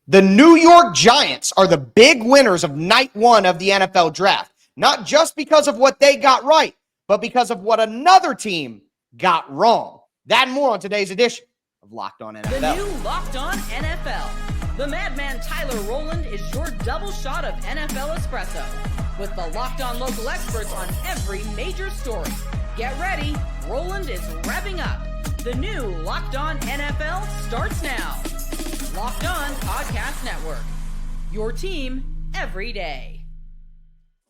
The New York Giants are the big winners of night one of the NFL draft, not just because of what they got right, but because of what another team got wrong. That and more on today's edition of Locked On NFL. The new Locked On NFL. The madman Tyler Rowland is your double shot of NFL espresso with the Locked On local experts on every major story. Get ready, Rowland is revving up. The new Locked On NFL starts now. Locked On Podcast Network. Your team every day.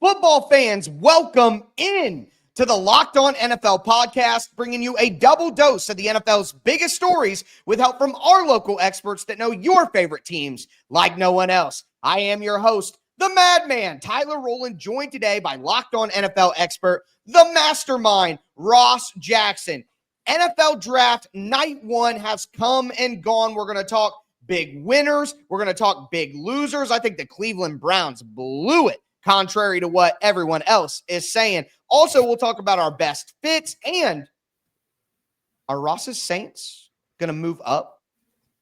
Football fans, welcome in to the Locked On NFL podcast, bringing you a double dose of the NFL's biggest stories with help from our local experts that know your favorite teams like no one else. I am your host, the madman, Tyler Rowland, joined today by Locked On NFL expert, the mastermind, Ross Jackson. NFL draft night one has come and gone. We're going to talk big winners. We're going to talk big losers. I think the Cleveland Browns blew it, contrary to what everyone else is saying. Also, we'll talk about our best fits, and are Ross's Saints going to move up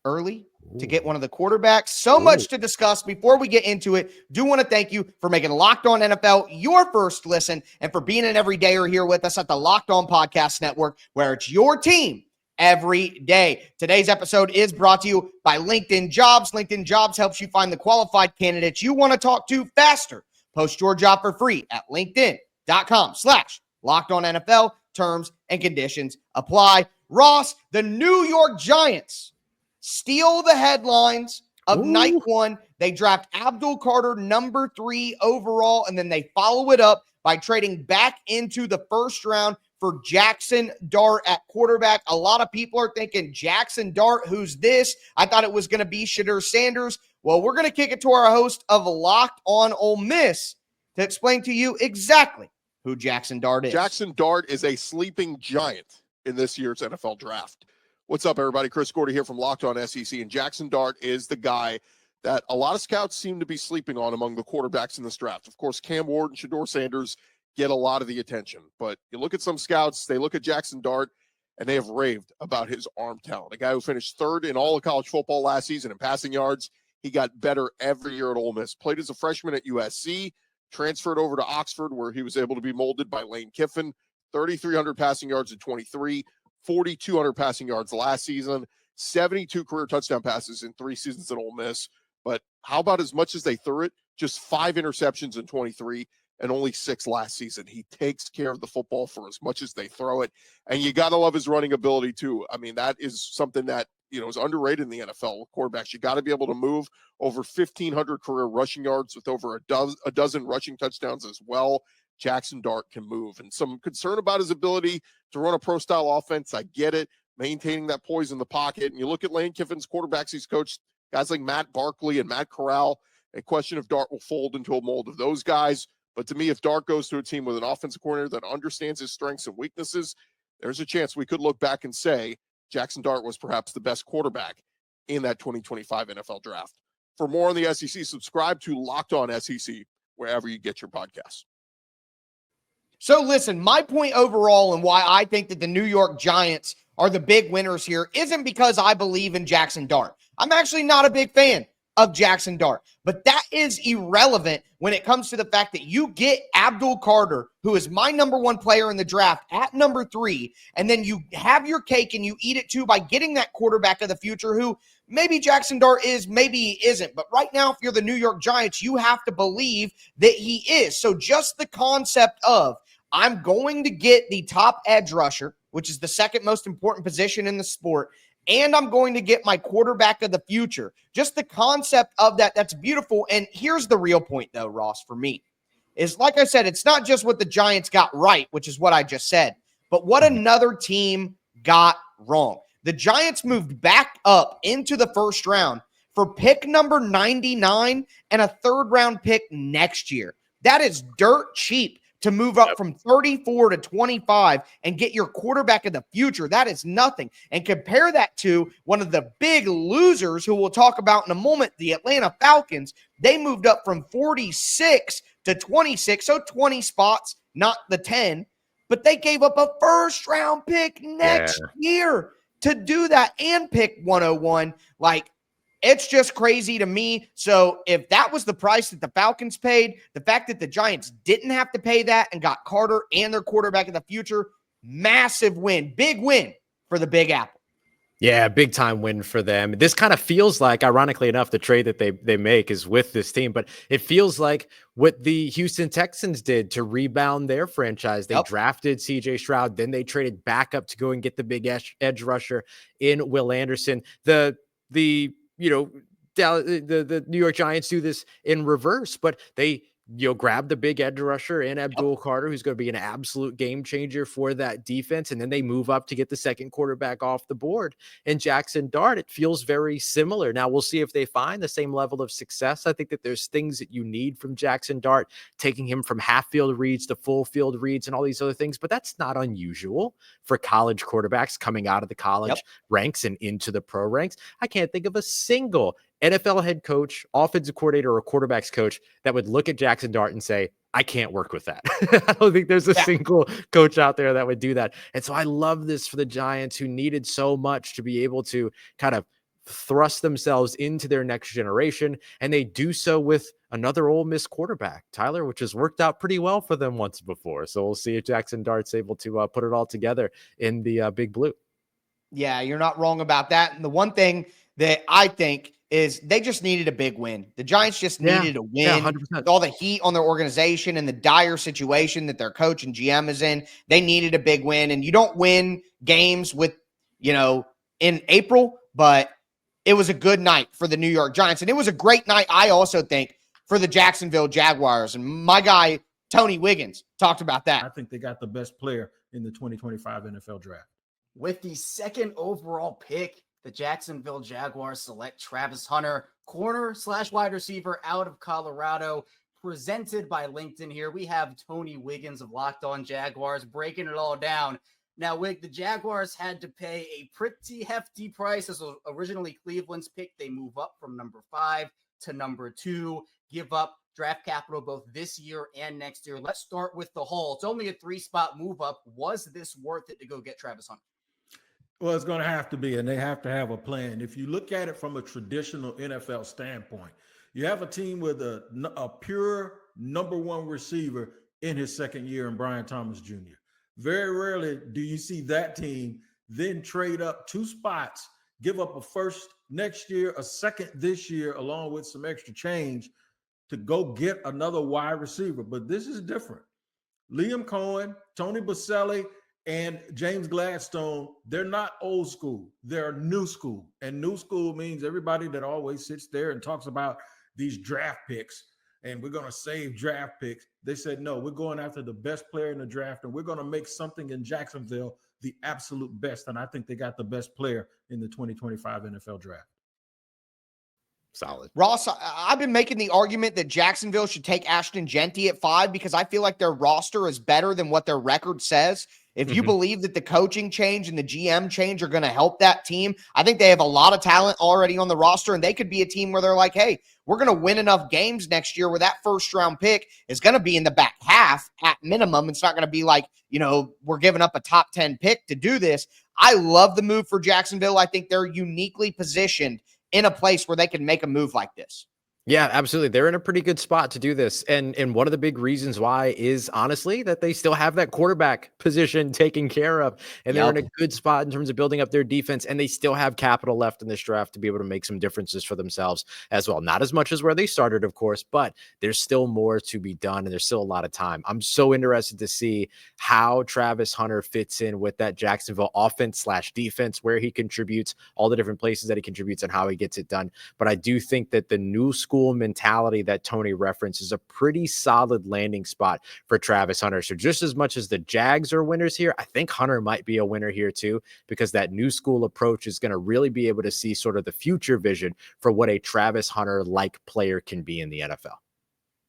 early to get one of the quarterbacks? So much to discuss. Before we get into it, do want to thank you for making Locked On NFL your first listen and for being an everydayer here with us at the Locked On Podcast Network, where it's your team every day. Today's episode is brought to you by LinkedIn Jobs. LinkedIn Jobs helps you find the qualified candidates you want to talk to faster. Post your job for free at linkedin.com/LockedOnNFL. Terms and conditions apply. Ross, the New York Giants steal the headlines of night one. They draft Abdul Carter, number 3 overall, and then they follow it up by trading back into the first round for Jaxson Dart at quarterback. A lot of people are thinking, Jaxson Dart, who's this? I thought it was going to be Shedeur Sanders. Well, we're going to kick it to our host of Locked On Ole Miss to explain to you exactly who Jaxson Dart is. Jaxson Dart is a sleeping giant in this year's NFL draft. What's up, everybody? Chris Gordy here from Locked On SEC, and Jaxson Dart is the guy that a lot of scouts seem to be sleeping on among the quarterbacks in this draft. Of course, Cam Ward and Shedeur Sanders get a lot of the attention, but you look at some scouts, they look at Jaxson Dart, and they have raved about his arm talent. A guy who finished third in all of college football last season in passing yards. He got better every year at Ole Miss. Played as a freshman at USC, transferred over to Oxford, where he was able to be molded by Lane Kiffin. 3,300 passing yards in 23, 4,200 passing yards last season, 72 career touchdown passes in 3 seasons at Ole Miss. But how about as much as they threw it? Just 5 interceptions in 23 and only 6 last season. He takes care of the football for as much as they throw it. And you got to love his running ability too. I mean, that is something that, is underrated in the NFL with quarterbacks. You got to be able to move over 1,500 career rushing yards with over a dozen rushing touchdowns as well. Jaxson Dart can move. And some concern about his ability to run a pro-style offense. I get it. Maintaining that poise in the pocket. And you look at Lane Kiffin's quarterbacks he's coached, guys like Matt Barkley and Matt Corral. A question if Dart will fold into a mold of those guys. But to me, if Dart goes to a team with an offensive coordinator that understands his strengths and weaknesses, there's a chance we could look back and say Jaxson Dart was perhaps the best quarterback in that 2025 NFL draft. For more on the SEC, subscribe to Locked On SEC wherever you get your podcasts. So listen, my point overall and why I think that the New York Giants are the big winners here isn't because I believe in Jaxson Dart. I'm actually not a big fan of Jaxson Dart, but that is irrelevant when it comes to the fact that you get Abdul Carter, who is my number 1 player in the draft, at number 3, and then you have your cake and you eat it too by getting that quarterback of the future who maybe Jaxson Dart is, maybe he isn't. But right now, if you're the New York Giants, you have to believe that he is. So just the concept of, I'm going to get the top edge rusher, which is the second most important position in the sport, and I'm going to get my quarterback of the future. Just the concept of that, that's beautiful. And here's the real point, though, Ross, for me, is like I said, it's not just what the Giants got right, which is what I just said, but what another team got wrong. The Giants moved back up into the first round for pick number 99 and a third-round pick next year. That is dirt cheap to move up from 34 to 25 and get your quarterback of the future. That is nothing. And compare that to one of the big losers who we'll talk about in a moment, the Atlanta Falcons. They moved up from 46 to 26, so 20 spots, not the 10, but they gave up a first-round pick next year to do that and pick 101. Like, It's just crazy to me. So if that was the price that the Falcons paid, the fact that the Giants didn't have to pay that and got Carter and their quarterback in the future, massive win, big win for the Big Apple. Yeah, big time win for them. This kind of feels like, ironically enough, the trade that they make is with this team, but it feels like what the Houston Texans did to rebound their franchise. They drafted CJ Stroud, then they traded back up to go and get the big edge rusher in Will Anderson. The New York Giants do this in reverse, but they grab the big edge rusher in Abdul Carter, who's going to be an absolute game changer for that defense. And then they move up to get the second quarterback off the board. And Jaxson Dart, it feels very similar. Now we'll see if they find the same level of success. I think that there's things that you need from Jaxson Dart, taking him from half field reads to full field reads and all these other things, but that's not unusual for college quarterbacks coming out of the college ranks and into the pro ranks. I can't think of a single NFL head coach, offensive coordinator, or quarterbacks coach that would look at Jaxson Dart and say, I can't work with that. I don't think there's a single coach out there that would do that. And so I love this for the Giants, who needed so much to be able to kind of thrust themselves into their next generation. And they do so with another Ole Miss quarterback, Tyler, which has worked out pretty well for them once before. So we'll see if Jaxson Dart's able to put it all together in the Big Blue. Yeah, you're not wrong about that. And the one thing that I think is they just needed a big win. The Giants just needed a win. 100%. With all the heat on their organization and the dire situation that their coach and GM is in, they needed a big win. And you don't win games with, in April, but it was a good night for the New York Giants. And it was a great night, I also think, for the Jacksonville Jaguars. And my guy, Tony Wiggins, talked about that. I think they got the best player in the 2025 NFL draft. With the second overall pick, the Jacksonville Jaguars select Travis Hunter, corner/wide receiver out of Colorado, presented by LinkedIn here. We have Tony Wiggins of Locked On Jaguars breaking it all down. Now, Wig, the Jaguars had to pay a pretty hefty price. This was originally Cleveland's pick. They move up from number 5 to number 2, give up draft capital both this year and next year. Let's start with the haul. It's only a 3-spot move up. Was this worth it to go get Travis Hunter? Well, it's going to have to be, and they have to have a plan. If you look at it from a traditional NFL standpoint, you have a team with a pure number 1 receiver in his second year in Brian Thomas Jr. Very rarely do you see that team then trade up 2 spots, give up a first next year, a second this year, along with some extra change to go get another wide receiver. But this is different. Liam Cohen, Tony Boselli, and James Gladstone, they're not old school. They're new school. And new school means everybody that always sits there and talks about these draft picks and we're going to save draft picks. They said, no, we're going after the best player in the draft and we're going to make something in Jacksonville the absolute best. And I think they got the best player in the 2025 NFL draft. Solid. Ross, I've been making the argument that Jacksonville should take Ashton Genty at 5 because I feel like their roster is better than what their record says. If you believe that the coaching change and the GM change are going to help that team, I think they have a lot of talent already on the roster, and they could be a team where they're like, hey, we're going to win enough games next year where that first-round pick is going to be in the back half at minimum. It's not going to be like, we're giving up a top 10 pick to do this. I love the move for Jacksonville. I think they're uniquely positioned in a place where they can make a move like this. Yeah, absolutely. They're in a pretty good spot to do this. And one of the big reasons why is honestly that they still have that quarterback position taken care of. And they're in a good spot in terms of building up their defense. And they still have capital left in this draft to be able to make some differences for themselves as well. Not as much as where they started, of course, but there's still more to be done. And there's still a lot of time. I'm so interested to see how Travis Hunter fits in with that Jacksonville offense/defense, where he contributes, all the different places that he contributes and how he gets it done. But I do think that the new school mentality that Tony referenced is a pretty solid landing spot for Travis Hunter. So just as much as the Jags are winners here, I think Hunter might be a winner here too, because that new school approach is going to really be able to see sort of the future vision for what a Travis Hunter-like player can be in the NFL.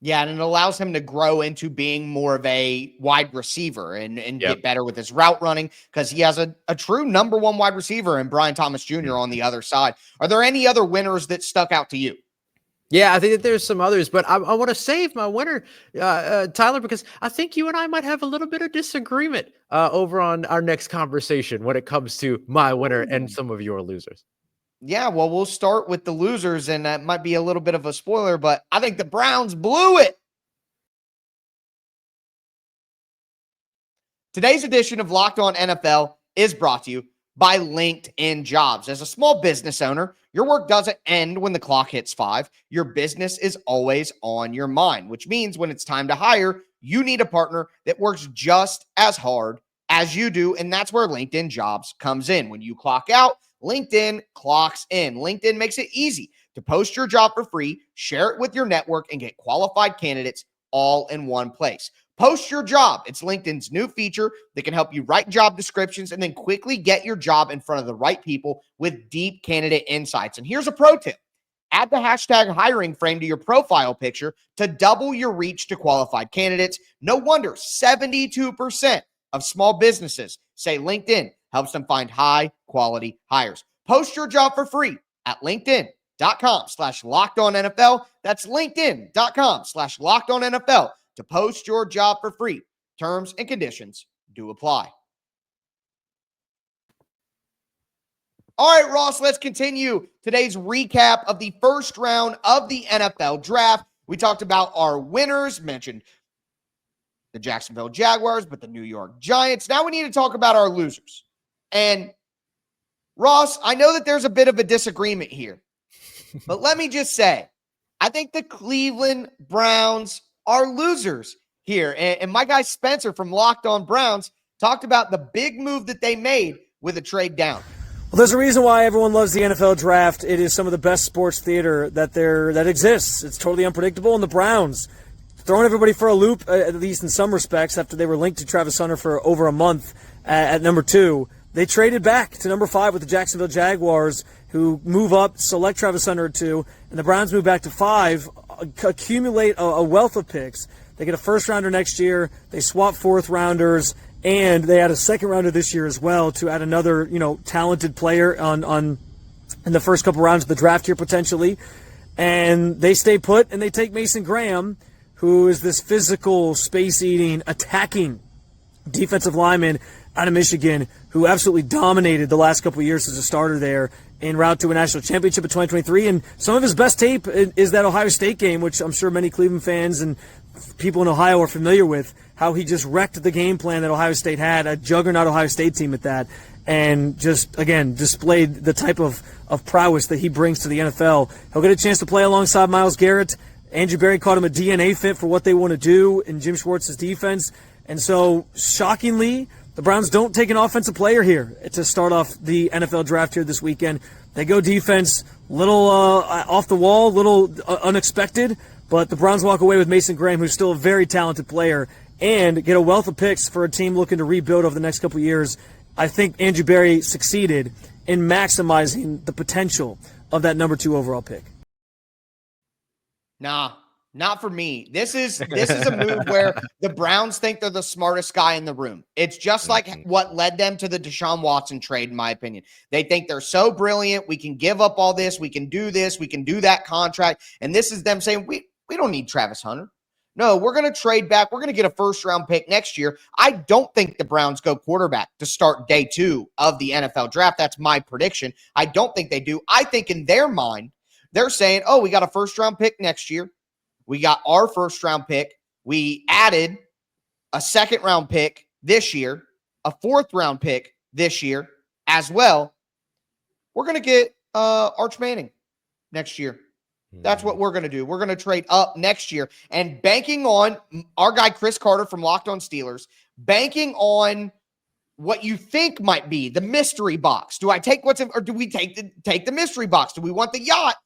Yeah, and it allows him to grow into being more of a wide receiver and get better with his route running because he has a true number 1 wide receiver in Brian Thomas Jr. on the other side. Are there any other winners that stuck out to you? Yeah, I think that there's some others, but I want to save my winner, Tyler, because I think you and I might have a little bit of disagreement over on our next conversation when it comes to my winner and some of your losers. Yeah, well, we'll start with the losers, and that might be a little bit of a spoiler, but I think the Browns blew it. Today's edition of Locked On NFL is brought to you by LinkedIn Jobs. As a small business owner, your work doesn't end when the clock hits 5. Your business is always on your mind, which means when it's time to hire, you need a partner that works just as hard as you do, and that's where LinkedIn Jobs comes in. When you clock out, LinkedIn clocks in. LinkedIn makes it easy to post your job for free, share it with your network, and get qualified candidates all in one place. Post your job. It's LinkedIn's new feature that can help you write job descriptions and then quickly get your job in front of the right people with deep candidate insights. And here's a pro tip. Add the hashtag hiring frame to your profile picture to double your reach to qualified candidates. No wonder 72% of small businesses say LinkedIn helps them find high quality hires. Post your job for free at linkedin.com/lockedonnfl. That's linkedin.com/lockedonnfl to post your job for free. Terms and conditions do apply. All right, Ross, let's continue today's recap of the first round of the NFL draft. We talked about our winners, mentioned the Jacksonville Jaguars, but the New York Giants. Now we need to talk about our losers. And Ross, I know that there's a bit of a disagreement here, but let me just say, I think the Cleveland Browns are losers here. And my guy Spencer from Locked On Browns talked about the big move that they made with a trade down. Well, there's a reason why everyone loves the NFL draft. It is some of the best sports theater that exists. It's totally unpredictable, and the Browns throwing everybody for a loop, at least in some respects, after they were linked to Travis Hunter for over a month at number 2. They traded back to number 5 with the Jacksonville Jaguars, who move up, select Travis Hunter at 2, and the Browns move back to 5, accumulate a wealth of picks. They get a first-rounder next year. They swap fourth-rounders, and they add a second-rounder this year as well to add another, talented player in the first couple rounds of the draft here potentially. And they stay put, and they take Mason Graham, who is this physical, space-eating, attacking defensive lineman out of Michigan, who absolutely dominated the last couple of years as a starter there en route to a national championship in 2023. And some of his best tape is that Ohio State game, which I'm sure many Cleveland fans and people in Ohio are familiar with, how he just wrecked the game plan that Ohio State had, a juggernaut Ohio State team at that, and just, again, displayed the type of prowess that he brings to the NFL. He'll get a chance to play alongside Myles Garrett. Andrew Berry called him a DNA fit for what they want to do in Jim Schwartz's defense. And so, shockingly, the Browns don't take an offensive player here to start off the NFL draft here this weekend. They go defense, little off the wall, little unexpected, but the Browns walk away with Mason Graham, who's still a very talented player, and get a wealth of picks for a team looking to rebuild over the next couple of years. I think Andrew Berry succeeded in maximizing the potential of that number 2 overall pick. Nah, not for me. This is a move where the Browns think they're the smartest guy in the room. It's just like what led them to the Deshaun Watson trade, in my opinion. They think they're so brilliant. We can give up all this. We can do this. We can do that contract. And this is them saying, we don't need Travis Hunter. No, we're going to trade back. We're going to get a first-round pick next year. I don't think the Browns go quarterback to start day 2 of the NFL draft. That's my prediction. I don't think they do. I think in their mind, they're saying, oh, we got a first-round pick next year. We got our first-round pick. We added a second-round pick this year, a fourth-round pick this year as well. We're going to get Arch Manning next year. That's what we're going to do. We're going to trade up next year. And banking on our guy Chris Carter from Locked On Steelers, banking on what you think might be the mystery box. Do I take what's in, or do we take the mystery box? Do we want the yacht?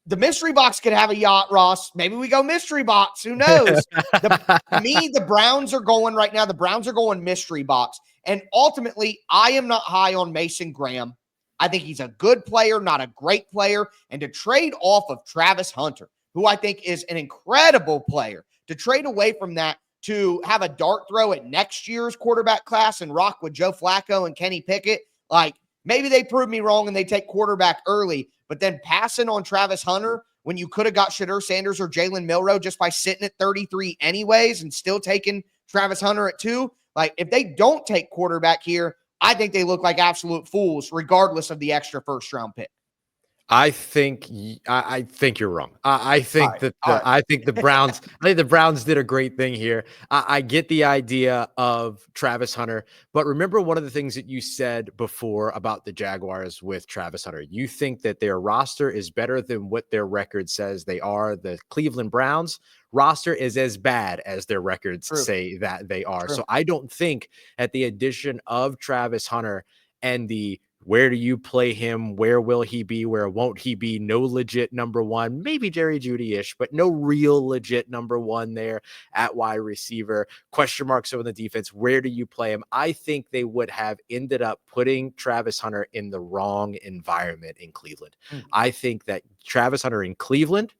The mystery box could have a yacht, Ross. Maybe we go mystery box. Who knows? The Browns are going right now. The Browns are going mystery box. And ultimately, I am not high on Mason Graham. I think he's a good player, not a great player. And to trade off of Travis Hunter, who I think is an incredible player, to trade away from that to have a dart throw at next year's quarterback class and rock with Joe Flacco and Kenny Pickett, like maybe they prove me wrong and they take quarterback early, but then passing on Travis Hunter when you could have got Shedeur Sanders or Jalen Milroe just by sitting at 33 anyways and still taking Travis Hunter at 2. Like if they don't take quarterback here, I think they look like absolute fools, regardless of the extra first-round pick. I think you're wrong. I think I think the Browns. I think the Browns did a great thing here. I get the idea of Travis Hunter, but remember one of the things that you said before about the Jaguars with Travis Hunter. You think that their roster is better than what their record says they are. The Cleveland Browns roster is as bad as their records say that they are. So I don't think at the addition of Travis Hunter and the where do you play him? Where will he be? Where won't he be? No legit number one, maybe Jerry Jeudy-ish, but no real legit number one there at wide receiver. Question marks over the defense. Where do you play him? I think they would have ended up putting Travis Hunter in the wrong environment in Cleveland. I think that Travis Hunter in Cleveland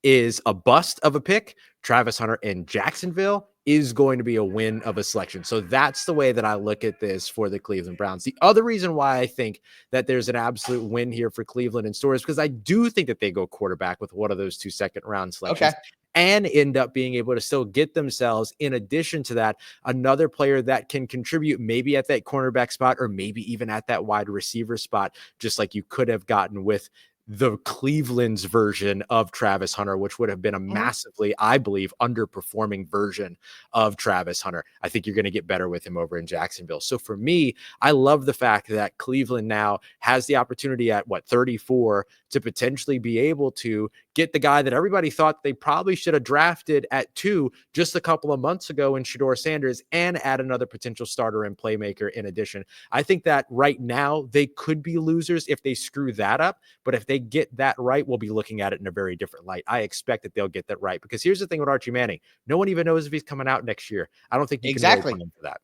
is a bust of a pick. Travis Hunter in Jacksonville is going to be a win of a selection. So that's the way that I look at this for the Cleveland Browns. The other reason why I think that there's an absolute win here for Cleveland in store is because I do think that they go quarterback with one of those 2 second-round selections. And end up being able to still get themselves, in addition to that, another player that can contribute maybe at that cornerback spot or maybe even at that wide receiver spot, just like you could have gotten with the Cleveland's version of Travis Hunter, which would have been a massively, I believe, underperforming version of Travis Hunter. I think you're going to get better with him over in Jacksonville. So for me, I love the fact that Cleveland now has the opportunity at 34 to potentially be able to get the guy that everybody thought they probably should have drafted at 2 just a couple of months ago in Shedeur Sanders, and add another potential starter and playmaker in addition. I think that right now they could be losers if they screw that up, but if they get that right, we'll be looking at it in a very different light. I expect that they'll get that right, because here's the thing with Archie Manning. No one even knows if he's coming out next year. I don't think you can really plan for that.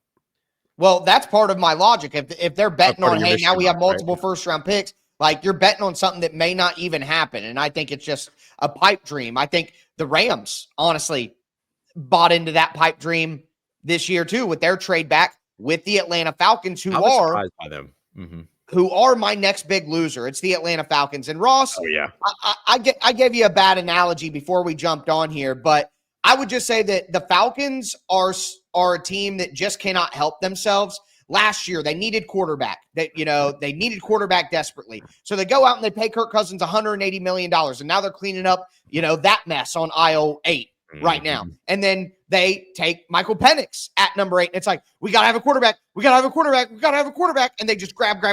Well, that's part of my logic. If they're betting on, hey, now we have multiple first-round picks, like you're betting on something that may not even happen. And I think it's just a pipe dream. I think the Rams, honestly, bought into that pipe dream this year too with their trade back with the Atlanta Falcons, who are surprised by them. Who are my next big loser. It's the Atlanta Falcons. And Ross, I gave you a bad analogy before we jumped on here, but I would just say that the Falcons are a team that just cannot help themselves. Last year, they needed quarterback. They needed quarterback desperately. So they go out and they pay Kirk Cousins $180 million. And now they're cleaning up, that mess on aisle 8 right now. And then they take Michael Penix at number 8. And it's like, we got to have a quarterback. We got to have a quarterback. We got to have a quarterback. And they just grab.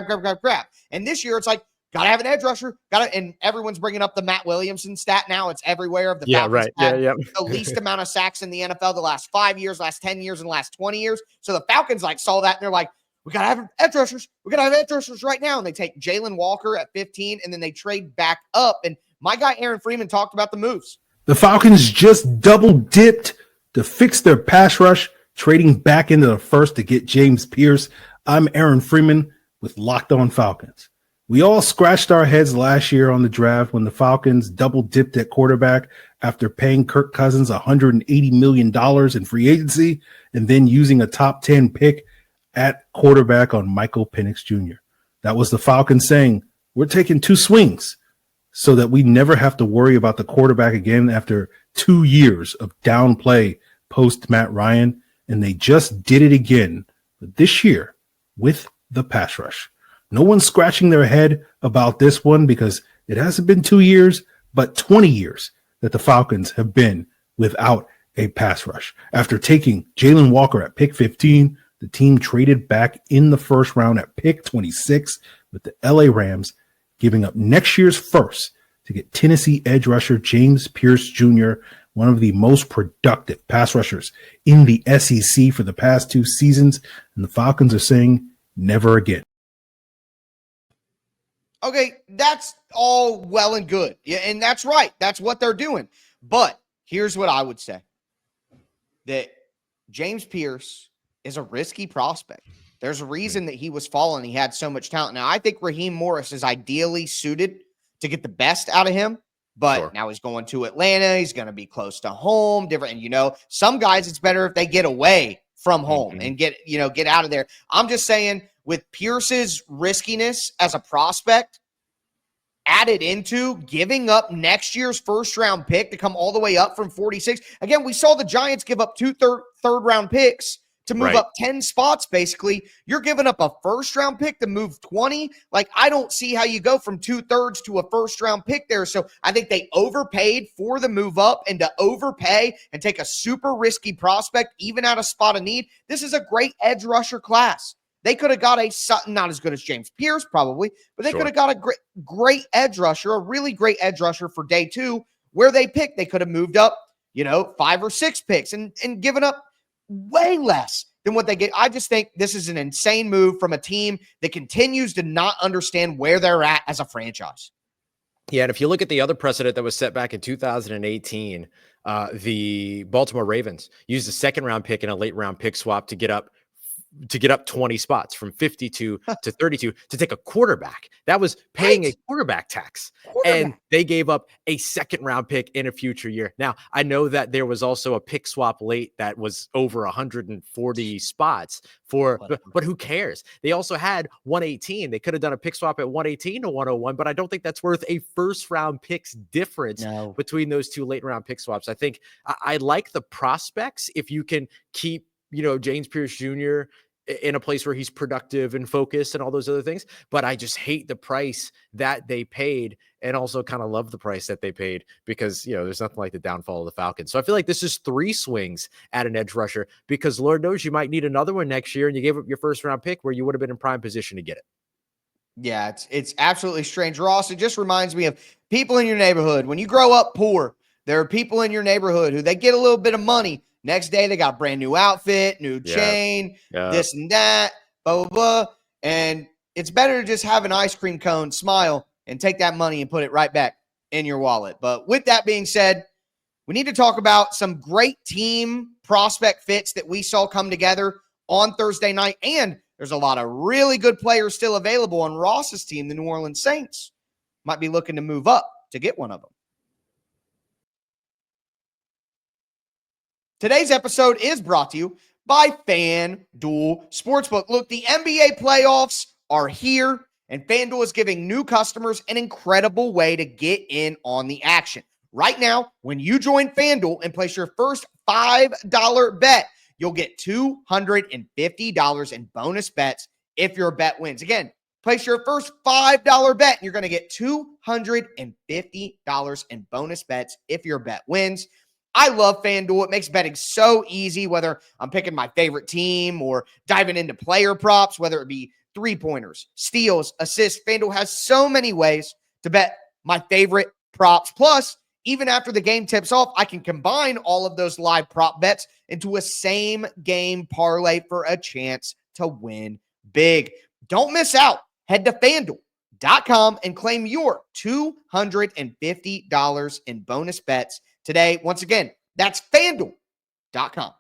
And this year, it's like, got to have an edge rusher. And everyone's bringing up the Matt Williamson stat now. It's everywhere. Of the Falcons had the least amount of sacks in the NFL the last 5 years, last 10 years, and last 20 years. So the Falcons saw that and they're like, we got to have edge rushers. We got to have edge rushers right now. And they take Jalen Walker at 15, and then they trade back up. And my guy Aaron Freeman talked about the moves. The Falcons just double dipped to fix their pass rush, trading back into the first to get James Pearce. I'm Aaron Freeman with Locked On Falcons. We all scratched our heads last year on the draft when the Falcons double dipped at quarterback after paying Kirk Cousins $180 million in free agency and then using a top 10 pick at quarterback on Michael Penix Jr. That was the Falcons saying, we're taking 2 swings so that we never have to worry about the quarterback again after 2 years of down play post Matt Ryan. And they just did it again this year with the pass rush. No one's scratching their head about this one because it hasn't been 2 years, but 20 years that the Falcons have been without a pass rush. After taking Jalen Walker at pick 15, the team traded back in the first round at pick 26 with the LA Rams, giving up next year's first to get Tennessee edge rusher James Pearce Jr., one of the most productive pass rushers in the SEC for the past 2 seasons. And the Falcons are saying never again. Okay, that's all well and good. Yeah, and that's right. That's what they're doing. But here's what I would say. That James Pearce is a risky prospect. There's a reason that he was falling. He had so much talent. Now, I think Raheem Morris is ideally suited to get the best out of him. But now he's going to Atlanta. He's going to be close to home. Different. And, some guys, it's better if they get away from home and get out of there. I'm just saying, with Pierce's riskiness as a prospect added into giving up next year's first-round pick to come all the way up from 46. Again, we saw the Giants give up 2 third-round picks to move Right. up 10 spots, basically. You're giving up a first-round pick to move 20. Like, I don't see how you go from 2/3 to a first-round pick there. So I think they overpaid for the move up, and to overpay and take a super risky prospect, even at a spot of need, this is a great edge rusher class. They could have got a Sutton, not as good as James Pearce probably, but they could have got a great edge rusher, a really great edge rusher for day 2, where they picked. They could have moved up, 5 or 6 picks and given up way less than what they get. I just think this is an insane move from a team that continues to not understand where they're at as a franchise. Yeah, and if you look at the other precedent that was set back in 2018, the Baltimore Ravens used a second-round pick and a late-round pick swap to get up 20 spots from 52 to 32 to take a quarterback. That was paying a quarterback tax. And they gave up a second round pick in a future year. Now, I know that there was also a pick swap late that was over 140 spots but who cares? They also had 118. They could have done a pick swap at 118 to 101, but I don't think that's worth a first round picks difference between those two late round pick swaps. I think I like the prospects if you can keep, James Pearce Jr. in a place where he's productive and focused and all those other things. But I just hate the price that they paid, and also kind of love the price that they paid because, there's nothing like the downfall of the Falcons. So I feel like this is 3 swings at an edge rusher because Lord knows you might need another one next year, and you gave up your first round pick where you would have been in prime position to get it. Yeah, it's absolutely strange. Ross, it just reminds me of people in your neighborhood. When you grow up poor, there are people in your neighborhood who they get a little bit of money. Next day, they got a brand new outfit, new chain, this and that, blah, blah, blah. And it's better to just have an ice cream cone, smile, and take that money and put it right back in your wallet. But with that being said, we need to talk about some great team prospect fits that we saw come together on Thursday night. And there's a lot of really good players still available on Ross's team, the New Orleans Saints. Might be looking to move up to get one of them. Today's episode is brought to you by FanDuel Sportsbook. Look, the NBA playoffs are here, and FanDuel is giving new customers an incredible way to get in on the action. Right now, when you join FanDuel and place your first $5 bet, you'll get $250 in bonus bets if your bet wins. Again, place your first $5 bet, and you're going to get $250 in bonus bets if your bet wins. I love FanDuel. It makes betting so easy, whether I'm picking my favorite team or diving into player props, whether it be three-pointers, steals, assists. FanDuel has so many ways to bet my favorite props. Plus, even after the game tips off, I can combine all of those live prop bets into a same-game parlay for a chance to win big. Don't miss out. Head to FanDuel.com and claim your $250 in bonus bets today. Once again, that's FanDuel.com.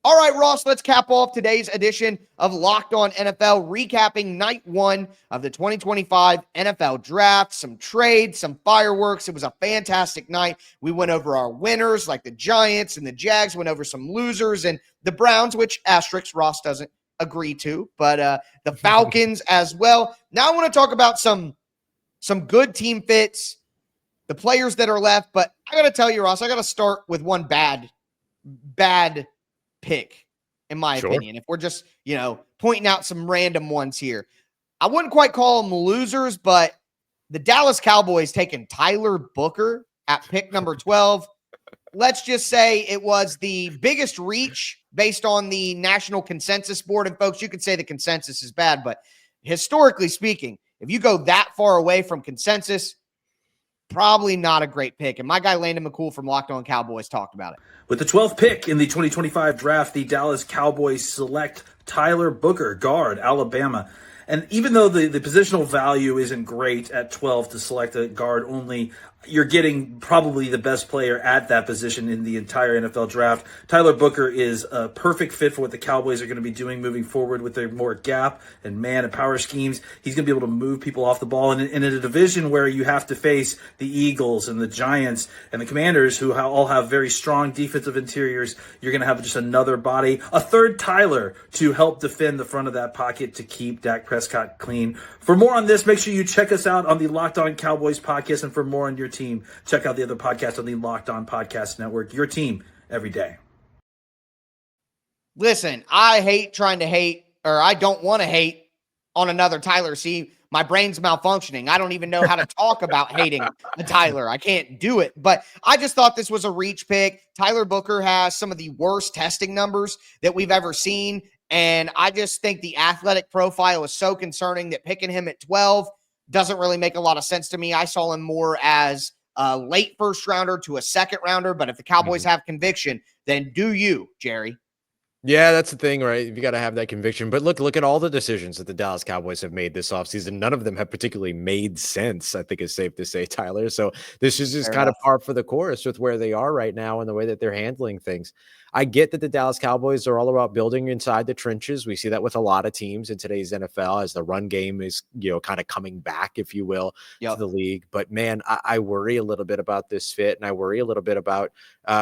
All right, Ross, let's cap off today's edition of Locked On NFL, recapping night 1 of the 2025 NFL Draft. Some trades, some fireworks. It was a fantastic night. We went over our winners, like the Giants and the Jags, went over some losers, and the Browns, which asterisk Ross doesn't agree to, but the Falcons as well. Now I want to talk about some good team fits, the players that are left. But I got to tell you, Ross, I got to start with one bad pick, in my opinion. If we're just, pointing out some random ones here. I wouldn't quite call them losers, but the Dallas Cowboys taking Tyler Booker at pick number 12. Let's just say it was the biggest reach based on the national consensus board. And folks, you could say the consensus is bad, but historically speaking, if you go that far away from consensus, probably not a great pick. And my guy Landon McCool from Locked On Cowboys talked about it. With the 12th pick in the 2025 draft, the Dallas Cowboys select Tyler Booker, guard, Alabama. And even though the positional value isn't great at 12 to select a guard only, you're getting probably the best player at that position in the entire NFL draft. Tyler Booker is a perfect fit for what the Cowboys are going to be doing moving forward with their more gap and man and power schemes. He's going to be able to move people off the ball. And in a division where you have to face the Eagles and the Giants and the Commanders, who all have very strong defensive interiors, you're going to have just another body, a third Tyler to help defend the front of that pocket to keep Dak Prescott clean. For more on this, make sure you check us out on the Locked On Cowboys podcast. And for more on your team, check out the other podcasts on the Locked On Podcast Network. Your team every day. Listen, I hate trying to hate, or I don't want to hate on another Tyler. See, my brain's malfunctioning. I don't even know how to talk about hating a Tyler. I can't do it. But I just thought this was a reach pick. Tyler Booker has some of the worst testing numbers that we've ever seen. And I just think the athletic profile is so concerning that picking him at 12 doesn't really make a lot of sense to me. I saw him more as a late first rounder to a second rounder. But if the Cowboys have conviction, then do you, Jerry? Yeah, that's the thing, right? You got to have that conviction. But look at all the decisions that the Dallas Cowboys have made this offseason. None of them have particularly made sense, I think it's safe to say, Tyler. So this is just kind of par for the course with where they are right now and the way that they're handling things. I get that the Dallas Cowboys are all about building inside the trenches. We see that with a lot of teams in today's NFL as the run game is, kind of coming back, if you will, to the league. But man, I worry a little bit about this fit, and I worry a little bit about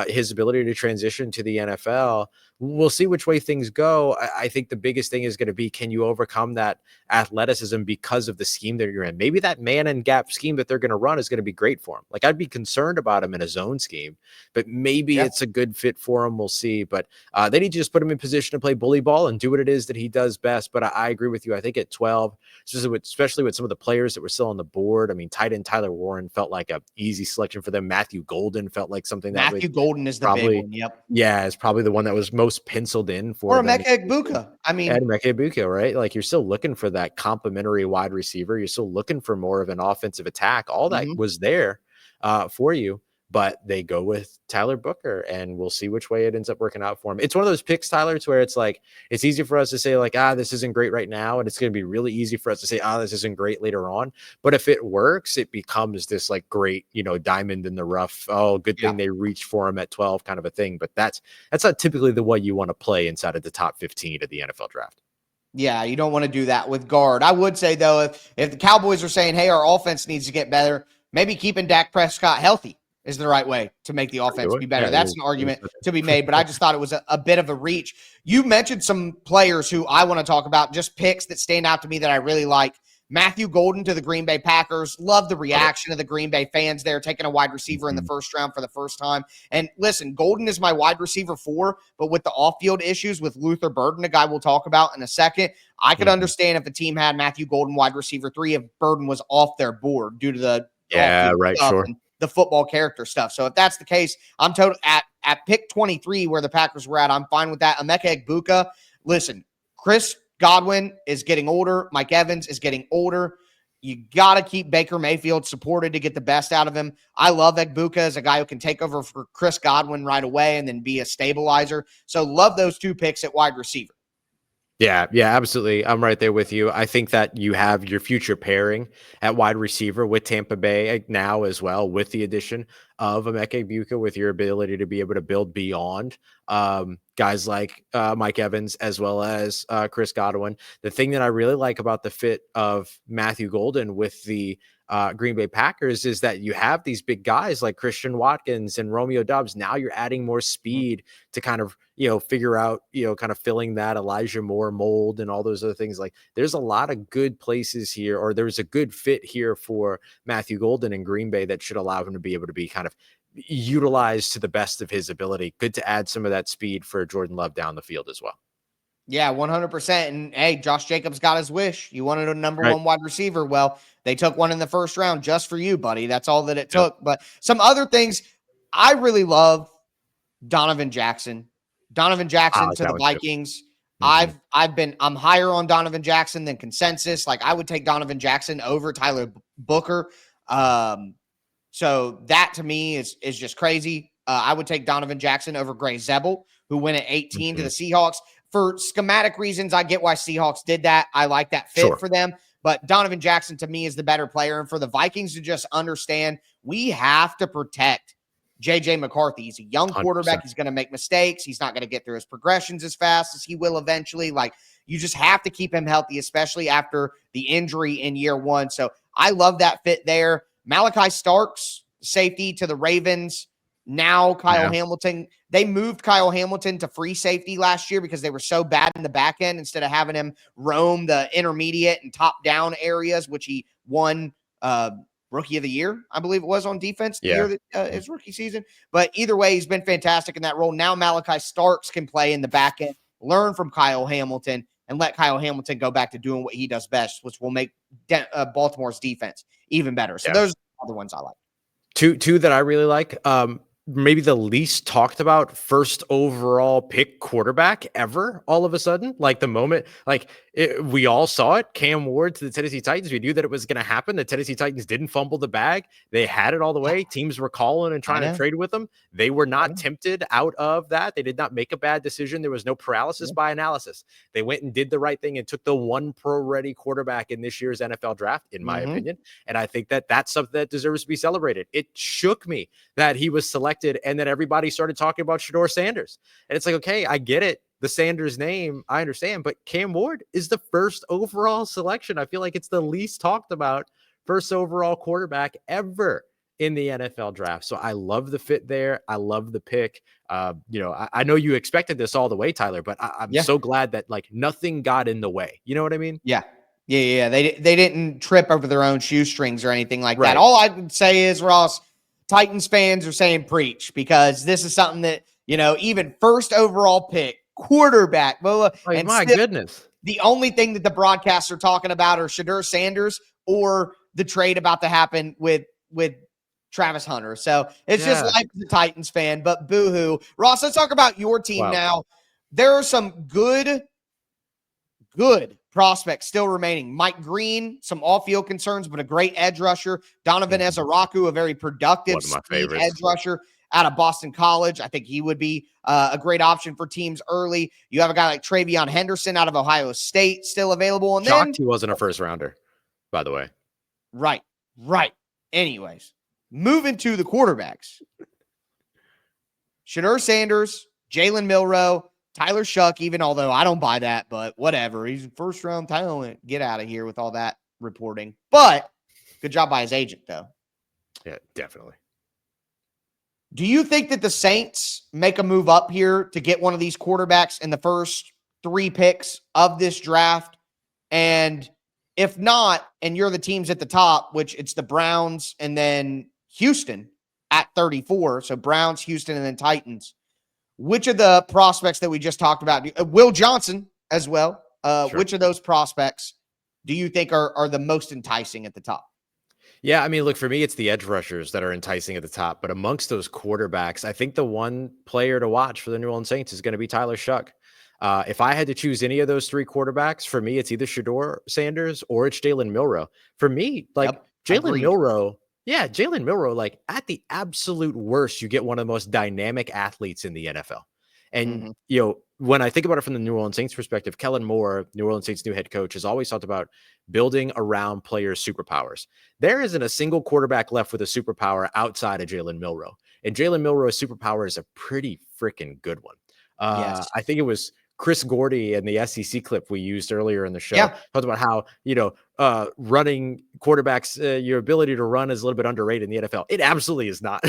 his ability to transition to the NFL. We'll see which way things go. I think the biggest thing is going to be, can you overcome that athleticism because of the scheme that you're in? Maybe that man and gap scheme that they're going to run is going to be great for him. Like, I'd be concerned about him in a zone scheme, but maybe it's a good fit for him. We'll see. But they need to just put him in position to play bully ball and do what it is that he does best. But I agree with you. I think at 12, especially with some of the players that were still on the board, I mean, tight end Tyler Warren felt like a easy selection for them. Matthew Golden felt like something that Matthew Golden is the big one. Yep. Yeah, it's probably the one that was most penciled in for. Or Emeka Egbuka. I mean, Emeka Egbuka, right? Like, you're still looking for that complementary wide receiver. You're still looking for more of an offensive attack. All that was there for you. But they go with Tyler Booker, and we'll see which way it ends up working out for him. It's one of those picks, Tyler, to where it's like, it's easy for us to say like, this isn't great right now. And it's going to be really easy for us to say, this isn't great later on. But if it works, it becomes this like great, diamond in the rough. Oh, good thing they reached for him at 12 kind of a thing. But that's not typically the way you want to play inside of the top 15 of the NFL draft. Yeah, you don't want to do that with guard. I would say, though, if the Cowboys are saying, hey, our offense needs to get better, maybe keeping Dak Prescott healthy is the right way to make the offense be better. That's an argument to be made, but I just thought it was a bit of a reach. You mentioned some players who I want to talk about, just picks that stand out to me that I really like. Matthew Golden to the Green Bay Packers. Love the reaction of the Green Bay fans there, taking a wide receiver in the first round for the first time. And listen, Golden is my wide receiver 4, but with the off-field issues with Luther Burden, a guy we'll talk about in a second, I could understand if the team had Matthew Golden wide receiver 3 if Burden was off their board due to the the football character stuff. So if that's the case, I'm totally at pick 23 where the Packers were at. I'm fine with that. Emeka Egbuka. Listen, Chris Godwin is getting older. Mike Evans is getting older. You got to keep Baker Mayfield supported to get the best out of him. I love Egbuka as a guy who can take over for Chris Godwin right away and then be a stabilizer. So love those 2 picks at wide receiver. Yeah, absolutely. I'm right there with you. I think that you have your future pairing at wide receiver with Tampa Bay now as well, with the addition of Emeka Egbuka, with your ability to be able to build beyond guys like Mike Evans as well as Chris Godwin. The thing that I really like about the fit of Matthew Golden with the Green Bay Packers is that you have these big guys like Christian Watkins and Romeo Doubs. Now you're adding more speed to kind of, figure out, kind of filling that Elijah Moore mold and all those other things. Like, there's a lot of good places here, or there's a good fit here for Matthew Golden in Green Bay that should allow him to be able to be kind of utilized to the best of his ability. Good to add some of that speed for Jordan Love down the field as well. Yeah, 100%. And hey, Josh Jacobs got his wish. You wanted a number 1 wide receiver. Well, they took one in the first round just for you, buddy. That's all that it took. But some other things, I really love Donovan Jackson. Donovan Jackson to the Vikings. I'm higher on Donovan Jackson than consensus. Like, I would take Donovan Jackson over Tyler Booker. So that to me is just crazy. I would take Donovan Jackson over Gray Zebel, who went at 18 to the Seahawks. For schematic reasons, I get why Seahawks did that. I like that fit for them. But Donovan Jackson, to me, is the better player. And for the Vikings to just understand, we have to protect J.J. McCarthy. He's a young quarterback. 100%. He's going to make mistakes. He's not going to get through his progressions as fast as he will eventually. Like, you just have to keep him healthy, especially after the injury in year 1. So I love that fit there. Malachi Starks, safety to the Ravens. Now Kyle Hamilton. They moved Kyle Hamilton to free safety last year because they were so bad in the back end instead of having him roam the intermediate and top down areas, which he won rookie of the year, I believe it was, on defense the Yeah. year that his rookie season. But either way, he's been fantastic in that role. Now Malachi Starks can play in the back end, learn from Kyle Hamilton, and let Kyle Hamilton go back to doing what he does best, which will make Baltimore's defense even better. So those are the ones I like. Two that I really like. Maybe the least talked about first overall pick quarterback ever. All of a sudden, like the moment, we all saw it. Cam Ward to the Tennessee Titans. We knew that it was going to happen. The Tennessee Titans didn't fumble the bag. They had it all the way. Teams were calling and trying to trade with them. They were not tempted out of that. They did not make a bad decision. There was no paralysis by analysis. They went and did the right thing and took the one pro-ready quarterback in this year's NFL draft, in my opinion. And I think that that's something that deserves to be celebrated. It shook me that he was selected and then everybody started talking about Shedeur Sanders. And it's like, okay, I get it. The Sanders name, I understand, but Cam Ward is the first overall selection. I feel like it's the least talked about first overall quarterback ever in the NFL draft. So I love the fit there. I love the pick. I know you expected this all the way, Tyler, but I'm so glad that nothing got in the way. You know what I mean? Yeah. They didn't trip over their own shoestrings or anything like that. All I would say is, Ross, Titans fans are saying preach, because this is something that, even first overall pick, quarterback. Goodness. The only thing that the broadcasts are talking about are Shedeur Sanders or the trade about to happen with Travis Hunter. So it's just like the Titans fan, but boo-hoo. Ross, let's talk about your team now. There are some good prospects still remaining. Mike Green, some off-field concerns, but a great edge rusher. Donovan Ezaraku, a very productive edge rusher out of Boston College. I think he would be a great option for teams early. You have a guy like Travion Henderson out of Ohio State still available. And shocked he wasn't a first rounder, by the way. Right. Anyways, moving to the quarterbacks. Shedeur Sanders, Jalen Milroe, Tyler Shough, even although I don't buy that, but whatever. He's a first-round talent. Get out of here with all that reporting. But good job by his agent, though. Yeah, definitely. Do you think that the Saints make a move up here to get one of these quarterbacks in the first 3 picks of this draft? And if not, and you're the teams at the top, which it's the Browns and then Houston at 34, so Browns, Houston, and then Titans, which of the prospects that we just talked about, Will Johnson as well, which of those prospects do you think are the most enticing at the top? Yeah, I mean, look, for me, it's the edge rushers that are enticing at the top. But amongst those quarterbacks, I think the one player to watch for the New Orleans Saints is going to be Tyler Shough. If I had to choose any of those 3 quarterbacks, for me, it's either Shedeur Sanders or it's Jalen Milroe. For me, Jalen Milroe, at the absolute worst, you get one of the most dynamic athletes in the NFL. And, when I think about it from the New Orleans Saints perspective, Kellen Moore, New Orleans Saints new head coach, has always talked about building around players' superpowers. There isn't a single quarterback left with a superpower outside of Jalen Milroe. And Jalen Milroe's superpower is a pretty freaking good one. I think it was Chris Gordy in the SEC clip we used earlier in the show talked about how, running quarterbacks, your ability to run is a little bit underrated in the NFL. It absolutely is not.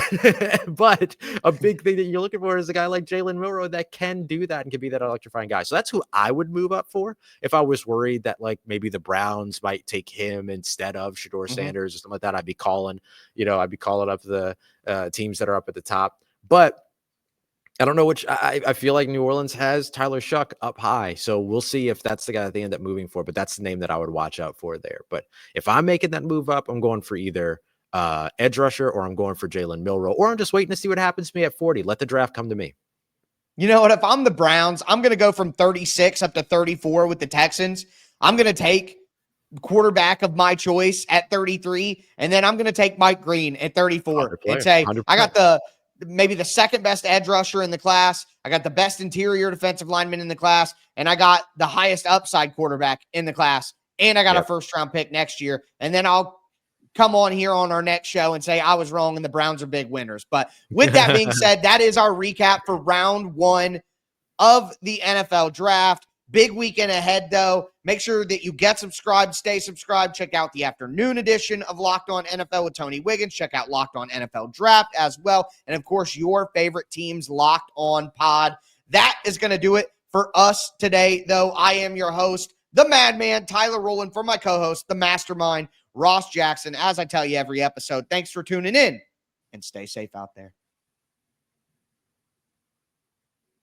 But a big thing that you're looking for is a guy like Jalen Milroe that can do that and can be that electrifying guy. So that's who I would move up for if I was worried that maybe the Browns might take him instead of Shedeur Sanders or something like that. I'd be calling up the teams that are up at the top. But I don't know which. I feel like New Orleans has Tyler Shough up high, so we'll see if that's the guy that they end up moving for. But that's the name that I would watch out for there. But if I'm making that move up, I'm going for either edge rusher or I'm going for Jalen Milroe, or I'm just waiting to see what happens to me at 40. Let the draft come to me. You know what? If I'm the Browns, I'm going to go from 36 up to 34 with the Texans. I'm going to take quarterback of my choice at 33, and then I'm going to take Mike Green at 34 and say, 100%. I got maybe the second best edge rusher in the class. I got the best interior defensive lineman in the class, and I got the highest upside quarterback in the class, and I got a first-round pick next year. And then I'll come on here on our next show and say I was wrong and the Browns are big winners. But with that being said, that is our recap for round 1 of the NFL draft. Big weekend ahead, though. Make sure that you get subscribed, stay subscribed. Check out the afternoon edition of Locked On NFL with Tony Wiggins. Check out Locked On NFL Draft as well. And, of course, your favorite team's Locked On Pod. That is going to do it for us today, though. I am your host, the Madman, Tyler Rowland, for my co-host, the Mastermind, Ross Jackson. As I tell you every episode, thanks for tuning in and stay safe out there.